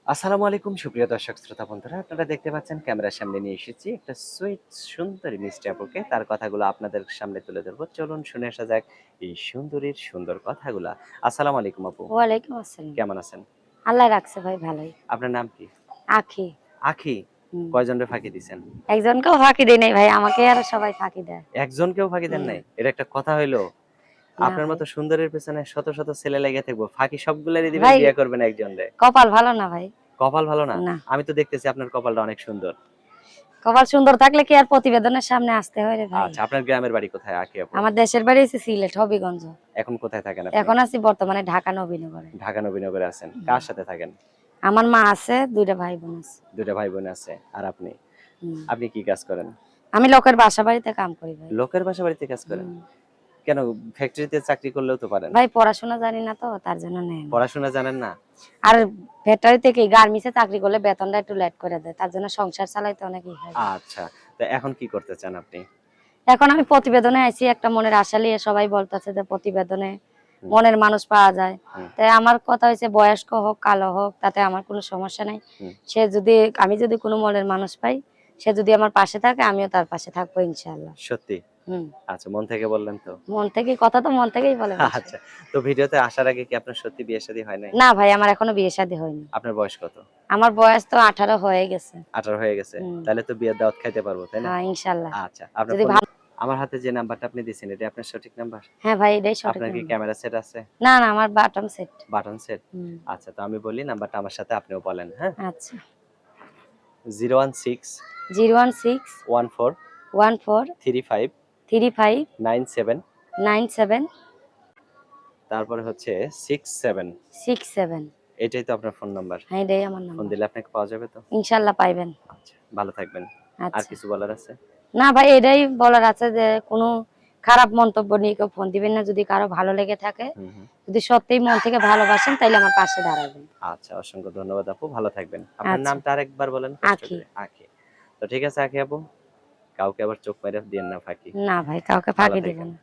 আসসালামু আলাইকুম সুপ্রিয় দর্শক শ্রোতা বন্ধুরা, আপনারা দেখতে পাচ্ছেন ক্যামেরার সামনে নিয়ে এসেছি একটা সুইট সুন্দরী মিষ্টি আপুকে। তার কথাগুলো আপনাদের সামনে তুলে ধরবো। চলুন শুনে আসা যাক এই সুন্দরীর সুন্দর কথাগুলা। আসসালামু আলাইকুম আপু, ওয়ালাইকুম আসসালাম। কেমন আছেন? আল্লাহ রাখছে ভাই ভালোই। আপনার নাম কি? আখি। আখি। হুম। কয়জনরে ফাঁকি দিছেন? একজনকেও ফাঁকি দেই নাই ভাই, আমাকে আর সবাই ফাঁকি দেয়। একজনকেও ফাঁকি দেন না, নাই? এটা একটা কথা হইলো? না আপনার ভাই। মতো সুন্দরীর পেছনে শত শত ছেলে লেগে থাকবো, ফাঁকি সবগুলারই দিবেন, ভাই বিয়ে করবেন একজনরে? কপাল ভালো না ভাই। কপাল ভালো না? না। আমি তো দেখতেছি আপনার কপালটা অনেক সুন্দর। কপাল সুন্দর থাকলে কি আর প্রতিবেদনের সামনে আসতে হয় রে ভাই? আচ্ছা, আপনার গ্রামের বাড়ি কোথায় আঁখি আপু? আমার দেশের বাড়ি হচ্ছে সিলেট হবিগঞ্জ। এখন কোথায় থাকেন আপনি? এখন আছি বর্তমানে ঢাকা নবীনগরে। ঢাকা নবীনগরে আছেন। কার সাথে থাকেন? আমার মা আছে, ২ টা ভাই বোন আছে। ২ টা ভাই বোন আছে। আর আপনি? হুম। আপনি কি কাজ করেন? আমি লোকের বাসা বাড়িতে কাম করি ভাই। লোকের বাসা বাড়িতে কাজ করেন? হুম। কেন, ফ্যাক্টরিতে চাকরি করলেও তো পারেন। ভাই পড়াশোনা জানি না তো তার জন্য নেয় না। পড়াশোনা জানেন না? আর ফ্যাক্টরি থেকে গার্মেন্টসে চাকরি করলে বেতনটা একটু লেট করে দেয়। তার জন্য সংসার চালাইতে অনেক ই হয়। আচ্ছা। তো এখন কি করতে চান আপনি? এখন আমি প্রতিবেদনে আইছি, একটা মনের আশা নিয়ে সবাই বলতেছে যে প্রতিবেদনে হুম, মনের মানুষ পাওয়া যায়। হুম, তাই আমার কথা হয়েছে বয়স্ক হোক কালো হোক তাতে আমার কোনো সমস্যা নাই। হুম। সে যদি আমি যদি কোনো মনের মানুষ পাই, সে যদি আমার পাশে থাকে আমিও তার পাশে থাকবো ইনশাআল্লাহ। সত্যি? হুম। আচ্ছা, মন থেকে বললেন তো? মন থেকে কথা তো মন থেকেই বলে মানুষে। আচ্ছা। তো ভিডিওতে আসার আগে কি আপনার সত্যি বিয়ে শাদী হয় নাই? না ভাই আমার এখনো বিয়ে শাদী হয়নি। আপনার বয়স কত? আমার বয়স তো 18 হয়ে গেছে। 18 হয়ে গেছে। হুম। তাহলে তো বিয়ের দাওয়াত খাইতে পারবো, তাই না? হ্যাঁ ইনশাআল্লাহ। আচ্ছা। আপনার যদি ফোন, ভালো আমার হাতে যে নাম্বারটা আপনি দিছেন এটা আপনার সঠিক নাম্বার? হ্যাঁ ভাই এটাই সঠিক আপনার কি নাম্বার। ক্যামেরা সেট আছে? না, না আমার বাটন সেট। Button set? হুম। আচ্ছা, তো আমি বলি নাম্বারটা আমার সাথে আপনিও বলেন, হ্যাঁ? আচ্ছা। 016 016 14 14 35 35 97, 97 তারপরে হচ্ছে 67। 67। এটাই তো আপনার ফোন নাম্বার? হ্যাঁ এটাই আমার ফোন নাম্বার। দিলে আপনাকে পাওয়া যাবে তো? ইনশাআল্লাহ পাইবেন। আচ্ছা, ভালো থাকবেন। আর আচ্ছা। কিছু বলার আছে? না ভাই এটাই বলার আছে যে কোনো খারাপ মন্তব্য নিয়ে কেউ ফোন দিবেন না। যদি কারো ভালো লেগে থাকে, হুম, হুম। যদি সত্যিই মন থেকে ভালোবাসেন তাইলে আমার পাশে দাঁড়াবেন। আচ্ছা, অসংখ্য ধন্যবাদ আপু। ভালো থাকবেন। আপনার আচ্ছা। নামটা আরেকবার বলেন কষ্ট আখি। করে। আঁখি। তো ঠিক আছে আঁখি আপু। কাউকে আবার চোখ মাইরা দিয়েন না ফাঁকি। না ভাই কাউকে ভালো ফাঁকি দিব থাইকেন। না।